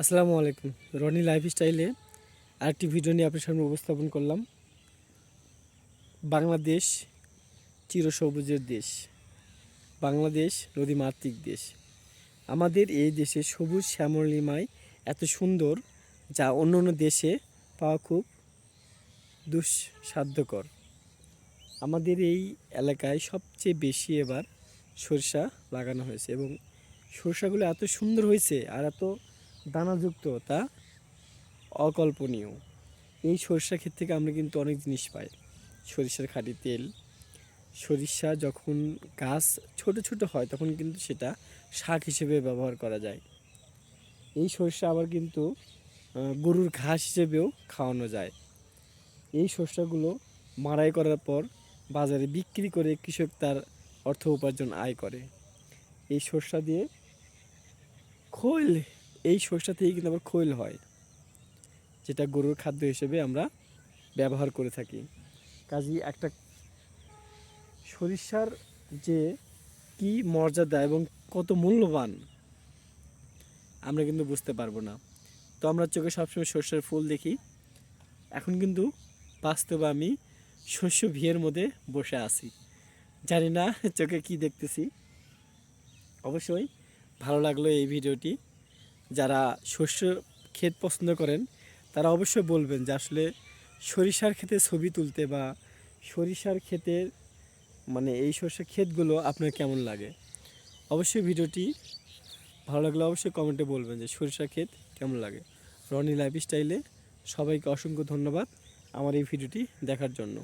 আসসালামু আলাইকুম। রনি লাইফস্টাইলে আরেকটি ভিডিও নিয়ে আপনার সামনে উপস্থাপন করলাম। বাংলাদেশ চিরসবুজের দেশ, বাংলাদেশ নদীমাতৃক দেশ। আমাদের এই দেশে সবুজ শ্যামলিমায় এত সুন্দর, যা অন্য অন্য দেশে পাওয়া খুব দুঃসাধ্যকর। আমাদের এই এলাকায় সবচেয়ে বেশি এবার সরিষা লাগানো হয়েছে এবং সরিষাগুলো এত সুন্দর হয়েছে আর এত দানাযুক্ত, তা অকল্পনীয়। এই সরিষা ক্ষেত থেকে আমরা কিন্তু অনেক জিনিস পাই। সরিষার খাঁটি তেল, সরিষা যখন গাছ ছোট ছোট হয় তখন কিন্তু সেটা শাক হিসেবে ব্যবহার করা যায়। এই সরিষা আবার কিন্তু গরুর ঘাস হিসেবেও খাওয়ানো যায়। এই সরিষাগুলো মাড়াই করার পর বাজারে বিক্রি করে কৃষক তার অর্থ উপার্জন আয় করে। এই সরিষা দিয়ে খৈল, এই সরিষা থেকে কিন্তু আবার খৈল হয়, যেটা গরুর খাদ্য হিসেবে আমরা ব্যবহার করে থাকি। কাজেই একটা সরিষার যে কি মর্যাদা এবং কত মূল্যবান আমরা কিন্তু বুঝতে পারবো না। তো আমরা চোখে সবসময় সরিষার ফুল দেখি, এখন কিন্তু বাস্তবে আমি শস্য ভিড়ের মধ্যে বসে আছি। জানি না চোখে কি দেখতেছি। অবশ্যই ভালো লাগলো এই ভিডিওটি। যারা শস্য ক্ষেত পছন্দ করেন তারা অবশ্যই বলবেন যে আসলে সরিষার ক্ষেতে ছবি তুলতে বা সরিষার ক্ষেতের এই সরিষার ক্ষেতগুলো আপনার কেমন লাগে। অবশ্যই ভিডিওটি ভালো লাগলে অবশ্যই কমেন্টে বলবেন যে সরিষার ক্ষেত কেমন লাগে। রনি লাইফস্টাইলে সবাইকে অসংখ্য ধন্যবাদ আমার এই ভিডিওটি দেখার জন্য।